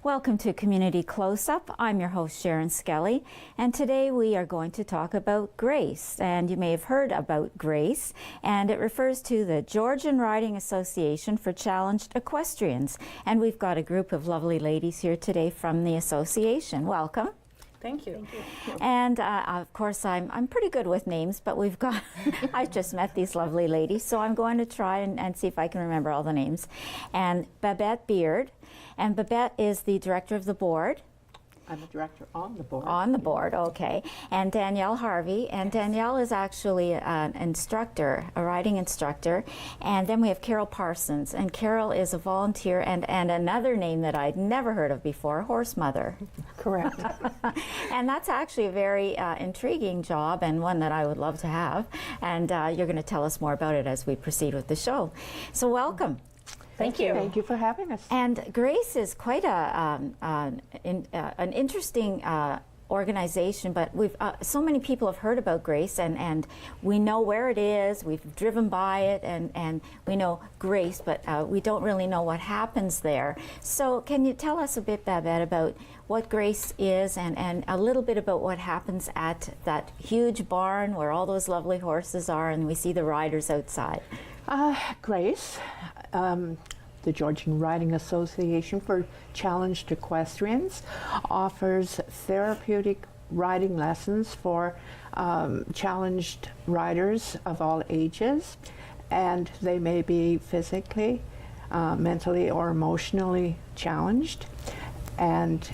Welcome to Community Close-Up. I'm your host, Sharen Skelly, and today we are going to talk about GRACE. And you may have heard about GRACE, and it refers to the Georgian Riding Association for Challenged Equestrians. And we've got a group of lovely ladies here today from the association. Welcome. Thank you. And of course, I'm pretty good with names, but we've got, I just met these lovely ladies, so I'm going to try and see if I can remember all the names. And Babette Beard, and Babette is the director of the board. I'm a director on the board. On the board, okay. And Danielle Harvey, and Danielle is actually an instructor, a riding instructor. And then we have Carol Parsons, and Carol is a volunteer, and another name that I'd never heard of before, horse mother. Correct. And that's actually a very intriguing job, and one that I would love to have. And you're going to tell us more about it as we proceed with the show. So welcome. Thank you. Thank you for having us. And GRACE is quite an interesting organization, but we've so many people have heard about GRACE, and we know where it is, we've driven by it, and we know GRACE, but we don't really know what happens there. So can you tell us a bit, Babette, about what GRACE is, and a little bit about what happens at that huge barn where all those lovely horses are and we see the riders outside? GRACE, the Georgian Riding Association for Challenged Equestrians, offers therapeutic riding lessons for challenged riders of all ages, and they may be physically, mentally, or emotionally challenged. And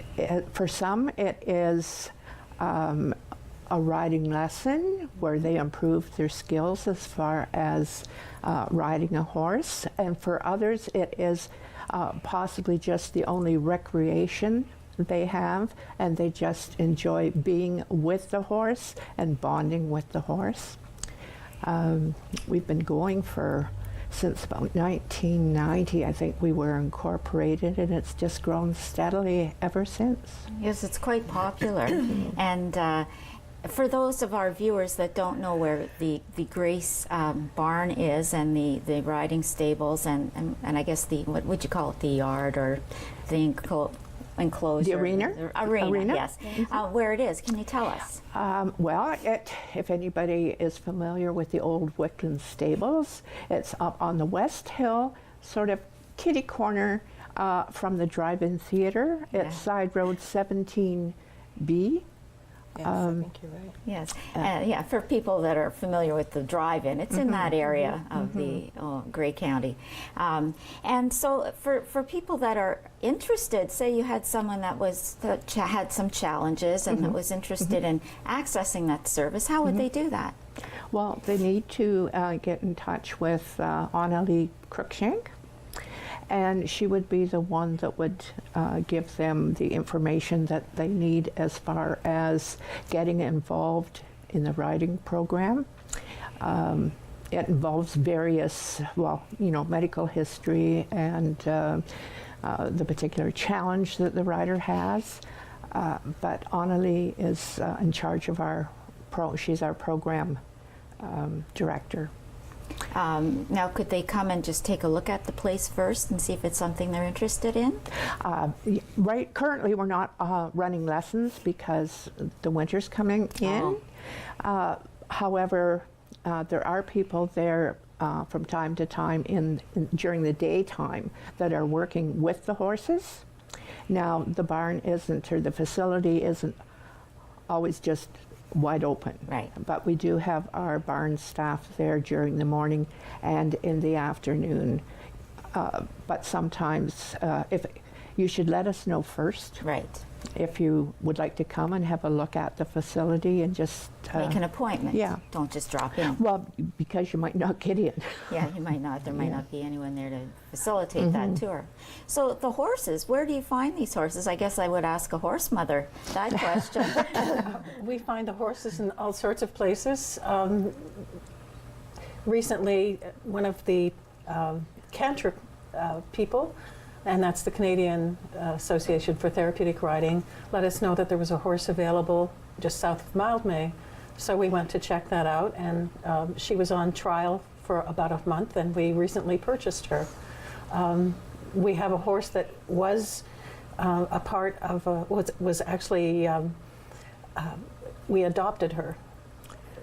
for some, it is a riding lesson where they improve their skills as far as riding a horse, and for others it is possibly just the only recreation they have, and they just enjoy being with the horse and bonding with the horse. We've been going since about 1990. I think we were incorporated, and it's just grown steadily ever since. Yes, it's quite popular. And for those of our viewers that don't know where the GRACE barn is, and the riding stables, and I guess what would you call it, the yard or the enclosure? The arena? Arena, yes. Where it is, can you tell us? Well, if anybody is familiar with the old Wickland stables, it's up on the West Hill, sort of kitty corner from the drive-in theater. It's side road 17B. Yes, I think you're right. Yes, yeah, for people that are familiar with the drive-in, it's in that area of the Grey County. And so for people that are interested, say you had someone that had some challenges and that was interested in accessing that service, how would they do that? Well, they need to get in touch with Annalie Cruikshank, and she would be the one that would give them the information that they need as far as getting involved in the riding program. It involves various, medical history and the particular challenge that the rider has. But Annalie is in charge of she's our program director. Now, could they come and just take a look at the place first and see if it's something they're interested in? Right. Currently, we're not running lessons because the winter's coming in. However, there are people there from time to time during the daytime that are working with the horses. Now, the barn the facility isn't always just wide open. Right. But we do have our barn staff there during the morning and in the afternoon. But sometimes, if you should let us know first. Right. If you would like to come and have a look at the facility and just make an appointment. Yeah. Don't just drop in. Well, because you might not get in. Yeah, you might not. There might not be anyone there to facilitate that tour. So the horses, where do you find these horses? I guess I would ask a horse mother that question. We find the horses in all sorts of places. Recently, one of the cantrip people, and that's the Canadian Association for Therapeutic Riding, let us know that there was a horse available just south of Mildmay. So we went to check that out, and she was on trial for about a month, and we recently purchased her. We have a horse that was a part of was actually we adopted her.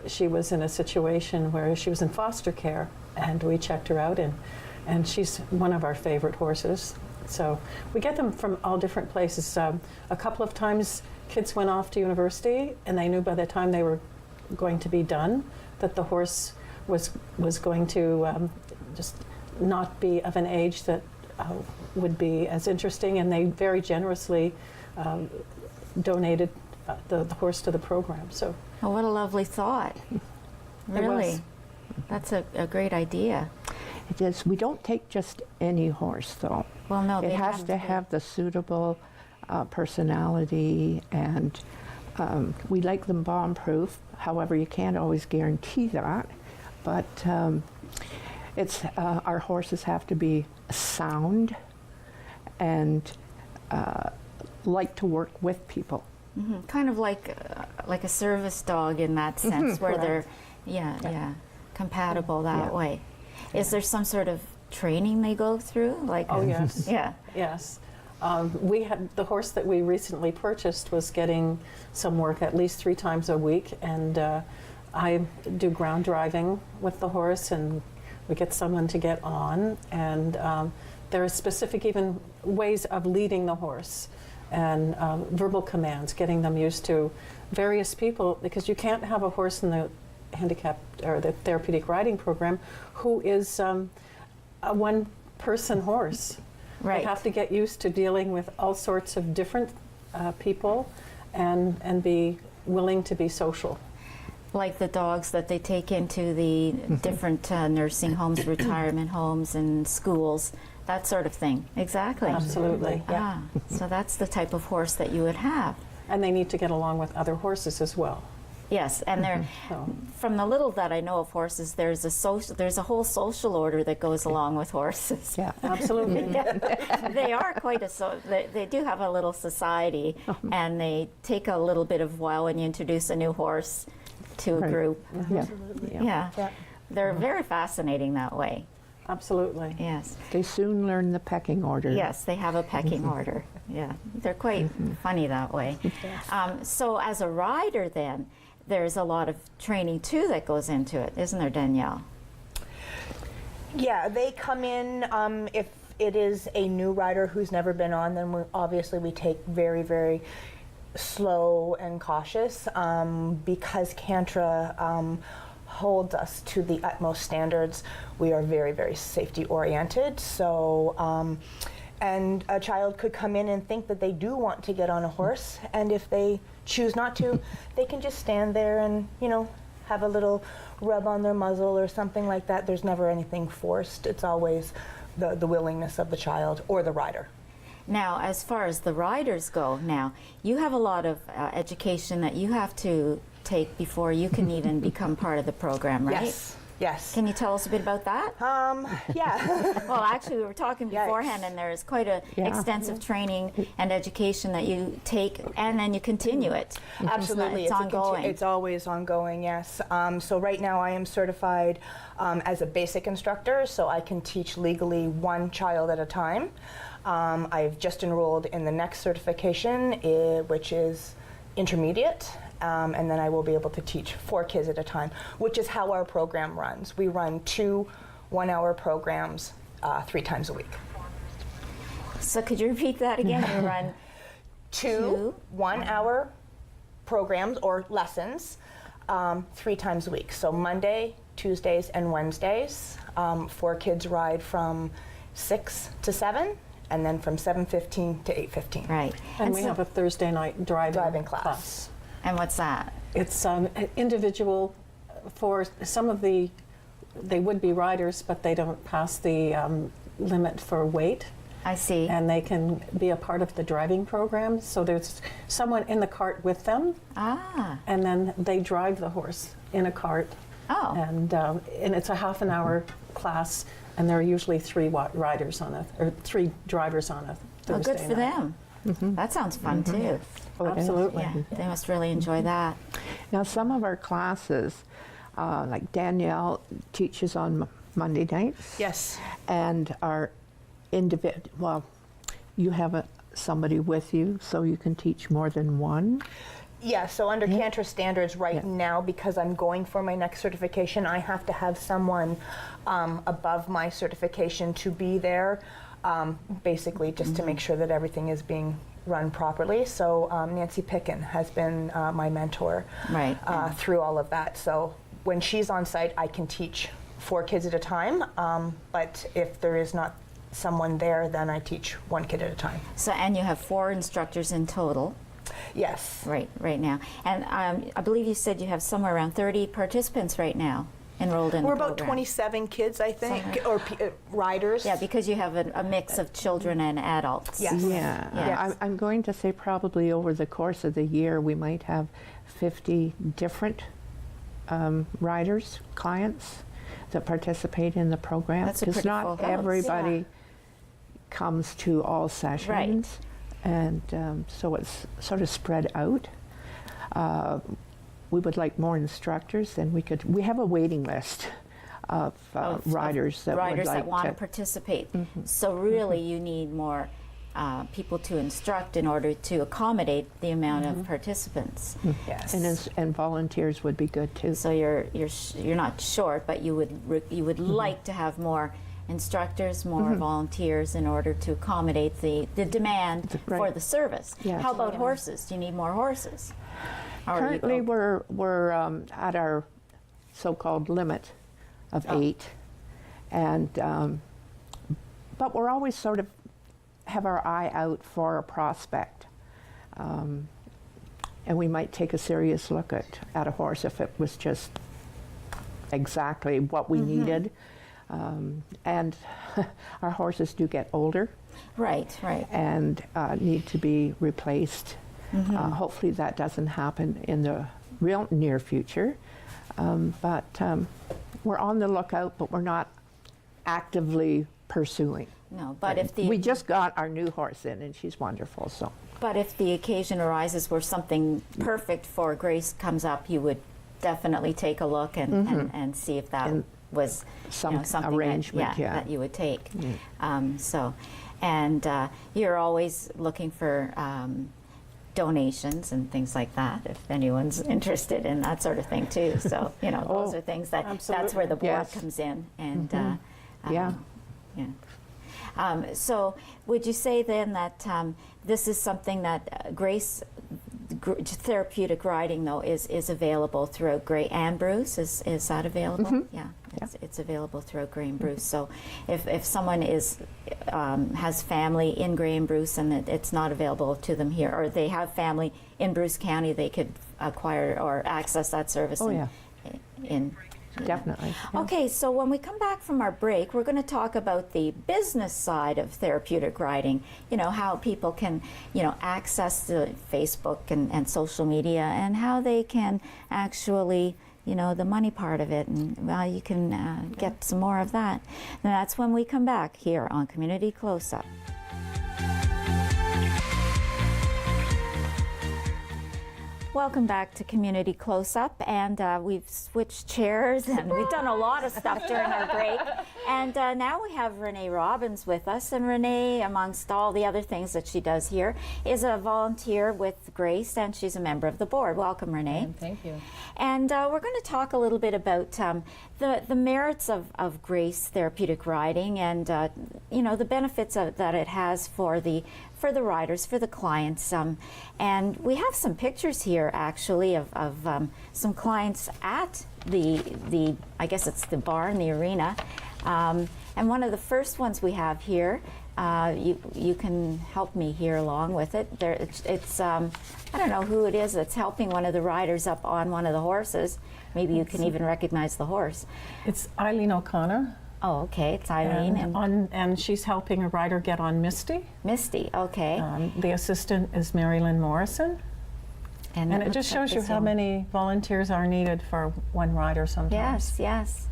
She was in a situation where she was in foster care, and we checked her out, and she's one of our favorite horses. So we get them from all different places. A couple of times kids went off to university, and they knew by the time they were going to be done that the horse was going to just not be of an age that would be as interesting, and they very generously donated the horse to the program. So, Oh, what a lovely thought. Really. That's a great idea. It is. We don't take just any horse, though. Well, no, It they has to have the suitable personality, and we like them bomb-proof. However, you can't always guarantee that. But it's our horses have to be sound and like to work with people. Kind of like a service dog in that sense, where they're compatible that way. Is there some sort of training they go through? Like oh yes, yes. We had the horse that we recently purchased was getting some work at least 3 times a week, and I do ground driving with the horse, and we get someone to get on, and there are specific even ways of leading the horse, and verbal commands, getting them used to various people, because you can't have a horse in the handicapped or the therapeutic riding program who is a one-person horse. Right. They have to get used to dealing with all sorts of different people, and be willing to be social. Like the dogs that they take into the different nursing homes, retirement homes, and schools, that sort of thing. Exactly. Absolutely. Ah, so that's the type of horse that you would have. And they need to get along with other horses as well. Yes, and they're from the little that I know of horses, there's a whole social order that goes along with horses. Yeah. Absolutely. They are quite they do have a little society, and they take a little bit of while when you introduce a new horse to a Right. group. Yeah. Yeah. They're very fascinating that way. Absolutely. Yes. They soon learn the pecking order. Yes, they have a pecking order. Yeah, they're quite funny that way. So as a rider then, there's a lot of training too that goes into it, isn't there, Danielle? Yeah, they come in, if it is a new rider who's never been on, then obviously we take very, very slow and cautious, because Cantra holds us to the utmost standards. We are very, very safety oriented. So, and a child could come in and think that they do want to get on a horse, and if they choose not to, they can just stand there and, have a little rub on their muzzle or something like that. There's never anything forced. It's always the willingness of the child or the rider. Now, as far as the riders go, now, you have a lot of education that you have to take before you can even become part of the program, right? Yes. Can you tell us a bit about that? Yeah. Well, actually, we were talking beforehand, and there's quite a extensive training and education that you take, and then you continue it. Absolutely. It's ongoing. It's always ongoing, yes. So right now I am certified as a basic instructor, so I can teach legally one child at a time. I've just enrolled in the next certification, which is intermediate. And then I will be able to teach 4 kids at a time, which is how our program runs. We run 2 one-hour programs 3 times a week. So could you repeat that again? You run two 1-hour programs or lessons 3 times a week. So Monday, Tuesdays, and Wednesdays. 4 kids ride from 6 to 7, and then from 7:15 to 8:15. Right. And we so- have a Thursday night driving class. And what's that? It's individual for some of they would be riders, but they don't pass the limit for weight, I see. and they can be a part of the driving program. So there's someone in the cart with them, and then they drive the horse in a cart. Oh. And it's a half an hour class, and there are usually 3 riders on 3 drivers on a Thursday Oh, good for night. them. That sounds fun too. Oh, it is. Absolutely. Yeah, they must really enjoy that. Now, some of our classes, like Danielle teaches on Monday nights. Yes. And our you have somebody with you so you can teach more than one? Yeah, so under Cantor standards right Yeah. now, because I'm going for my next certification, I have to have someone above my certification to be there, basically just to make sure that everything is being run properly. So Nancy Pickin has been my mentor Right. through all of that. So when she's on site, I can teach 4 kids at a time, but if there is not someone there, then I teach 1 kid at a time. So, and you have 4 instructors in total. Yes. Right now. And I believe you said you have somewhere around 30 participants right now enrolled in We're the about program. 27 kids, I think, or riders. Yeah, because you have a mix of children and adults. Yes. Yeah, Yes. I'm going to say probably over the course of the year we might have 50 different riders, clients that participate in the program. That's a pretty not full house. everybody comes to all sessions. And so it's sort of spread out. We would like more instructors, and we have a waiting list of riders that would like want to to participate. So really you need more people to instruct in order to accommodate the amount of participants. Yes. and volunteers would be good too. So you're not short, but you would like to have more instructors, more volunteers in order to accommodate the demand Right. for the service. Yes. How about horses? Do you need more horses? Or are you Currently, okay? we're at our so-called limit of 8, and but we're always sort of have our eye out for a prospect, and we might take a serious look at a horse if it was just exactly what we needed. And our horses do get older Right. and need to be replaced. Hopefully that doesn't happen in the real near future. But we're on the lookout, but we're not actively pursuing. No, but if the We just got our new horse in, and she's wonderful. So But if the occasion arises where something perfect for Grace comes up, you would definitely take a look and see if that And was some something arrangement, yeah. that you would take. You're always looking for donations and things like that if anyone's interested in that sort of thing too. So those are things that's where the board Yes. comes in and Yeah. so would you say then that this is something that Grace therapeutic riding though is available throughout Grey and Bruce? Is that available? Yeah. It's available throughout Grey and Bruce. So if someone has family in Grey and Bruce and it's not available to them here, or they have family in Bruce County, they could acquire or access that service in definitely. Yeah. Okay, so when we come back from our break, we're going to talk about the business side of therapeutic riding. How people can, access the Facebook and social media, and how they can actually, the money part of it, and how you can get some more of that. And that's when we come back here on Community Close-Up. Welcome back to Community Close-Up, and we've switched chairs and we've done a lot of stuff during our break. And now we have Renee Robbins with us, and Renee, amongst all the other things that she does here, is a volunteer with Grace, and she's a member of the board. Welcome, Renee. Thank you. And we're going to talk a little bit about the merits of Grace therapeutic riding, and the benefits that it has for the riders, for the clients. And we have some pictures here actually of some clients at the I guess it's the bar in the arena. And one of the first ones we have here, you can help me here along with it. It's I don't know who it is that's helping one of the riders up on one of the horses. Maybe you can even recognize the horse. It's Eileen O'Connor. Oh, okay, it's Eileen. And she's helping a rider get on Misty. Misty, okay. The assistant is Mary Lynn Morrison. And it just shows you how many volunteers are needed for one rider sometimes. Yes.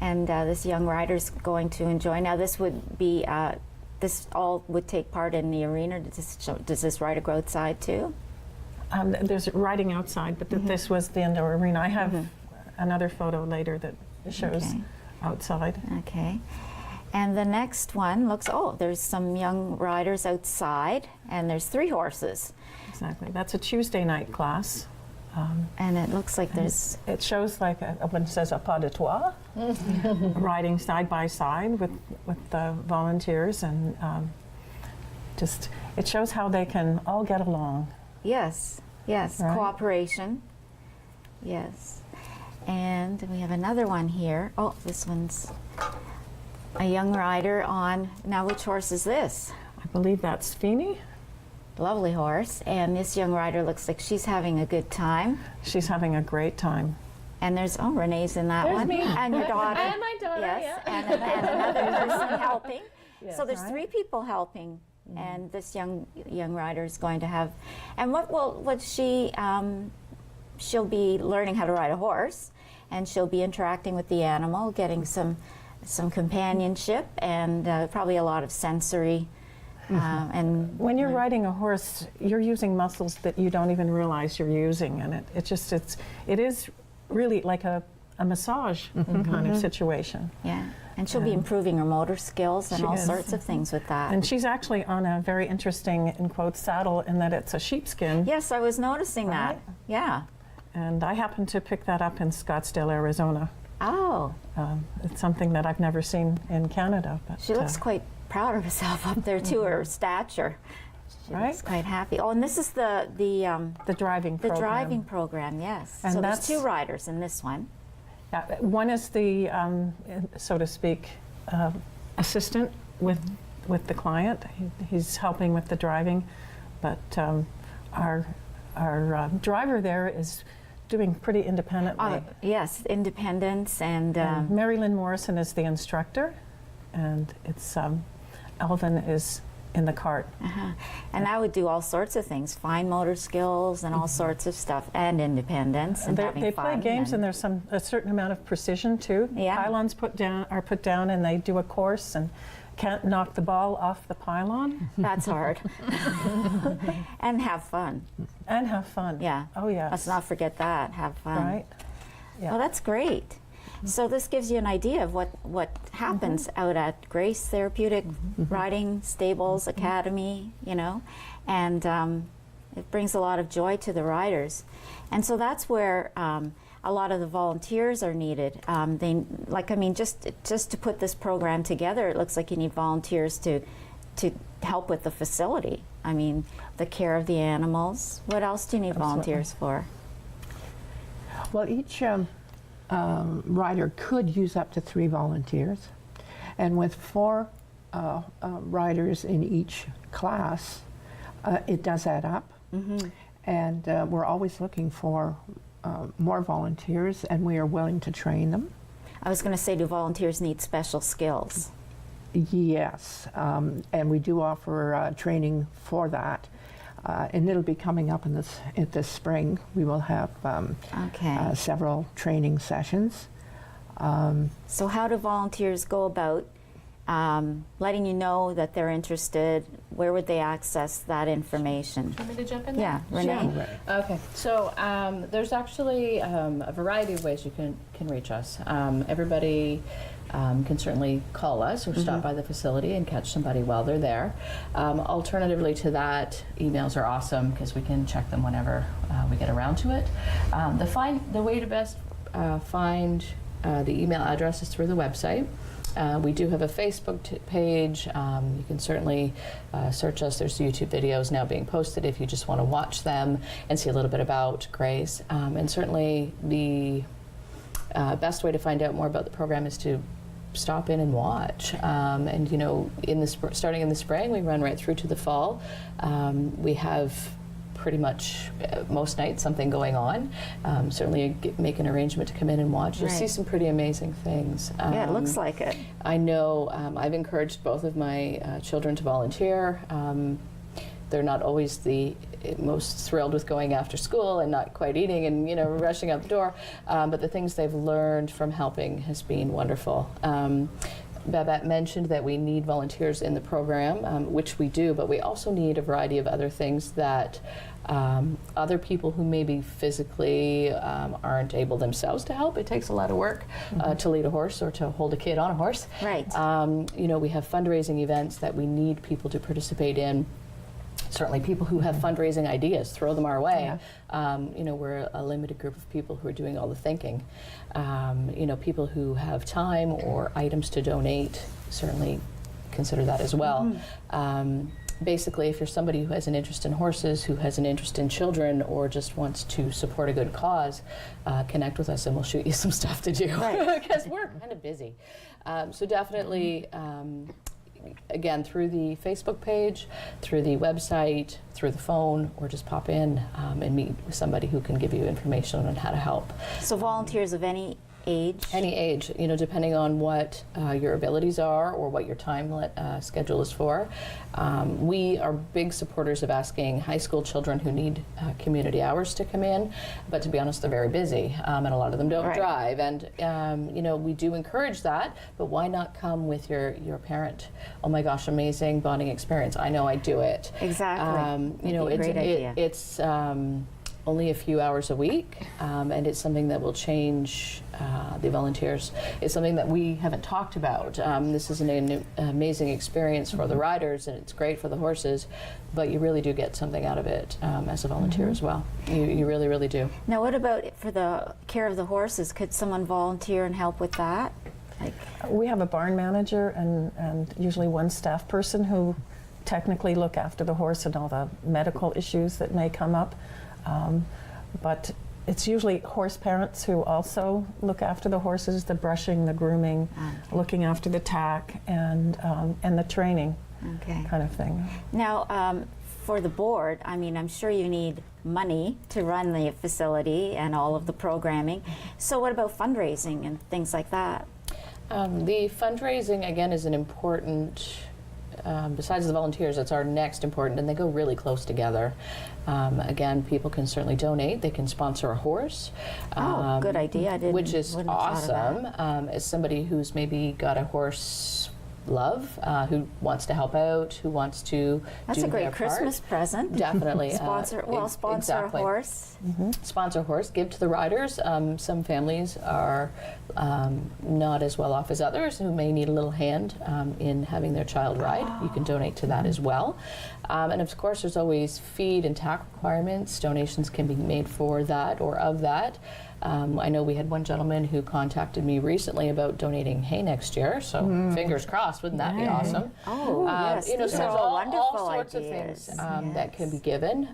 And this young rider's going to enjoy. Now this would be, this all would take part in the arena. Does this rider go outside too? There's riding outside, but this was the indoor arena. I have another photo later that shows outside. Okay. And the next one looks, oh, there's some young riders outside, and there's 3 horses. Exactly. That's a Tuesday night class. And it looks like there's, It shows like when it says a pas de trois, riding side by side with the volunteers, and just it shows how they can all get along. yes, yes, Right. cooperation. Yes. And we have another one here. Oh, this one's a young rider on, now which horse is this? I believe that's Feeny. Lovely horse. And this young rider looks like she's having a good time. She's having a great time. And there's, oh, Renee's in that There's one. me. And your daughter. And my daughter, Yes, yeah. and another person helping. So there's Right. 3 people helping. And this young rider is going to have, and what she'll be learning how to ride a horse, and she'll be interacting with the animal, getting some companionship, and probably a lot of sensory. And When you're riding a horse, you're using muscles that you don't even realize you're using, and it is really like a massage kind of situation. yeah, and she'll be improving her motor skills and She all is. sorts of things with that. And she's actually on a very interesting, in quotes, saddle in that it's a sheepskin. Yes, I was noticing that. Right. Yeah. And I happened to pick that up in Scottsdale, Arizona. Oh, It's something that I've never seen in Canada. But, she looks quite proud of herself up there too. Her stature. She Right. looks quite happy. Oh, and this is the driving program. driving program. Yes. And so there's that's- 2 riders in this one. Yeah, one is the, so to speak, assistant with the client. He's helping with the driving, but our driver there is doing pretty independently. Yes, independence and Mary Lynn Morrison is the instructor, and it's Elvin is in the cart. and I would do all sorts of things, fine motor skills and all sorts of stuff, and independence and having They fun. play games, and there's a certain amount of precision too. Yeah. Pylons are put down, and they do a course and can't knock the ball off the pylon That's hard. And have fun. and have fun. Yeah. Oh yes. Let's not forget that. Have fun. Right. Yeah. Well, that's great. So this gives you an idea of what happens out at Grace Therapeutic Riding Stables Academy, and it brings a lot of joy to the riders. And so that's where a lot of the volunteers are needed. Just to put this program together, it looks like you need volunteers to help with the facility. I mean, the care of the animals. What else do you need volunteers for? Well, each rider could use up to 3 volunteers. And with 4 riders in each class, it does add up. And we're always looking for more volunteers, and we are willing to train them. I was going to say, do volunteers need special skills? Yes, and we do offer training for that. And it'll be coming up in this spring. We will have Okay. several training sessions. So how do volunteers go about letting you know that they're interested? Where would they access that information? Want me to jump in Yeah, there? Renee? Okay, so there's actually a variety of ways you can reach us. Everybody can certainly call us or stop by the facility and catch somebody while they're there. Alternatively to that, emails are awesome because we can check them whenever we get around to it. The way to best find the email address is through the website. We do have a Facebook page. You can certainly search us. There's YouTube videos now being posted if you just want to watch them and see a little bit about Grace. And certainly the best way to find out more about the program is to stop in and watch. And starting in the spring, we run right through to the fall. We have pretty much most nights something going on. Certainly make an arrangement to come in and watch. You'll see Right. some pretty amazing things. Yeah, it looks like it. I know I've encouraged both of my children to volunteer. They're not always the most thrilled with going after school and not quite eating and rushing out the door, but the things they've learned from helping has been wonderful. Babette mentioned that we need volunteers in the program, which we do, but we also need a variety of other things that other people who maybe physically aren't able themselves to help. It takes a lot of work to lead a horse or to hold a kid on a horse. Right. You know, we have fundraising events that we need people to participate in. Certainly people who have fundraising ideas, throw them our way. You know, we're a limited group of people who are doing all the thinking. You know, people who have time or items to donate, certainly consider that as well. Basically, if you're somebody who has an interest in horses, who has an interest in children, or just wants to support a good cause, connect with us and we'll shoot you some stuff to do, because we're kind of busy. So definitely, again, through the Facebook page, through the website, through the phone, or just pop in and meet with somebody who can give you information on how to help. So volunteers of any age? Any age, you know, depending on what your abilities are or what your time schedule is for. We are big supporters of asking high school children who need community hours to come in, but to be honest, they're very busy, and a lot of them don't drive. And you know, we do encourage that, but why not come with your parent? Oh my gosh, amazing bonding experience. I know I do it. Exactly. You know, That'd be a great idea. it's only a few hours a week, and it's something that will change the volunteers. It's something that we haven't talked about. This is an amazing experience for the riders, and it's great for the horses, but you really do get something out of it as a volunteer as well. You really, really do. Now, what about for the care of the horses? Could someone volunteer and help with that? Like, We have a barn manager and usually one staff person who technically look after the horse and all the medical issues that may come up. But it's usually horse parents who also look after the horses, the brushing, the grooming, looking after the tack, and the training kind of thing. now, for the board, I mean, I'm sure you need money to run the facility and all of the programming. So what about fundraising and things like that? The fundraising, again, is an important, besides the volunteers, it's our next important, and they go really close together. Again, people can certainly donate. They can sponsor a horse. Good idea. Which is wouldn't have thought of that. awesome. As somebody who's maybe got a horse love, who wants to help out, who wants to That's do a great their Christmas part. present. Definitely. Sponsor exactly. a horse. Sponsor a horse, give to the riders. Some families are not as well off as others who may need a little hand in having their child ride. You can donate to that as well. And of course, there's always feed and tack requirements. Donations can be made for that or of that. I know we had one gentleman who contacted me recently about donating hay next year, so fingers crossed, wouldn't that be awesome? Oh, yes. You know, These so are there's all all wonderful sorts ideas. of things that can be given.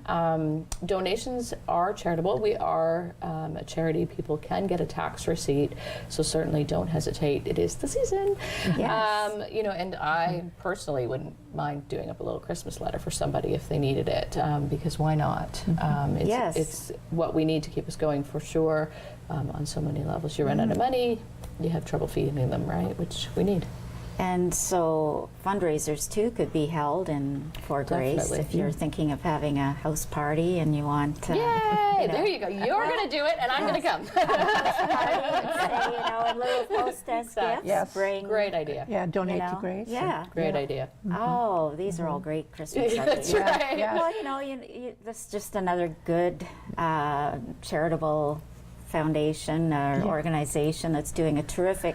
Donations are charitable. We are a charity. People can get a tax receipt, so certainly don't hesitate. It is the season. Yes. You know, and I personally wouldn't mind doing up a little Christmas letter for somebody if they needed it, because why not? It's what we need to keep us going for sure. On so many levels. You run out of money, you have trouble feeding them, right? Which we need. And so fundraisers too could be held in for Grace Definitely. if you're thinking of having a house party and you want to. Yay! There you go. You're going to do it, and I'm going to come. Say, in lieu of hostess gifts, Yes. bring. Great idea. Yeah, donate you to know, Grace. Yeah. Great idea. Oh, these are all great Christmas That's ideas. right. Yeah. Well, this is just another good charitable foundation or organization that's doing a terrific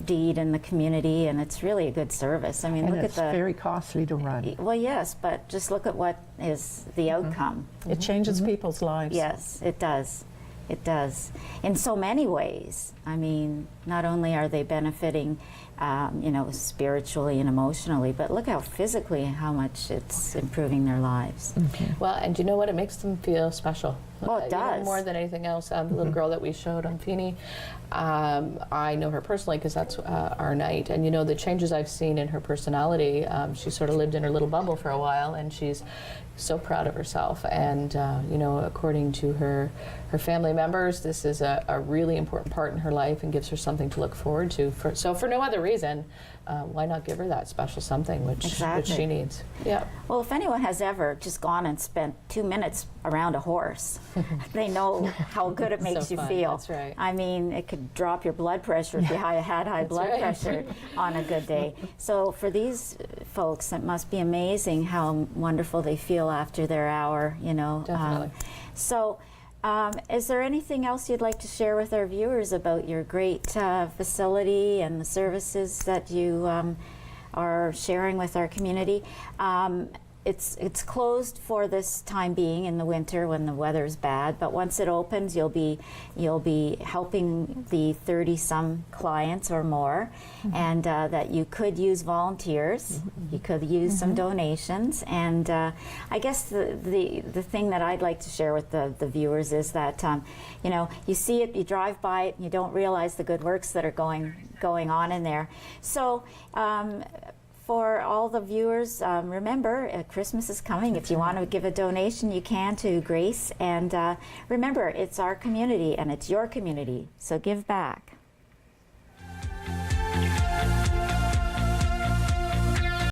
deed in the community, and it's really a good service. I mean, And look it's at the. very costly to run. Well, yes, but just look at what is the outcome. It changes people's lives. Yes, it does. It does. In so many ways. I mean, not only are they benefiting, spiritually and emotionally, but look how physically, how much it's improving their lives. Well, and you know what? It makes them feel special. Well, it You know, does. more than anything else. The little girl that we showed on Feeney, I know her personally because that's our night. And you know, the changes I've seen in her personality, she sort of lived in her little bubble for a while, and she's so proud of herself. And according to her family members, this is a really important part in her life and gives her something to look forward to. So for no other reason, why not give her that special something which Exactly. she needs? Yeah. Well, if anyone has ever just gone and spent 2 minutes around a horse. They know how good it makes you fun. feel. That's right. I mean, it could drop your blood pressure if you had high blood right. pressure on a good day. So for these folks, it must be amazing how wonderful they feel after their hour, you know. Definitely. Is there anything else you'd like to share with our viewers about your great facility and the services that you are sharing with our community? It's closed for this time being in the winter when the weather's bad, but once it opens, you'll be helping the 30-some clients or more, and that you could use volunteers, you could use some donations, and I guess the thing that I'd like to share with the viewers is that you know, you see it, you drive by it, and you don't realize the good works that are going on in there. So. For all the viewers, remember, Christmas is coming. If you want to give a donation, you can to Grace. And remember, it's our community and it's your community, so give back.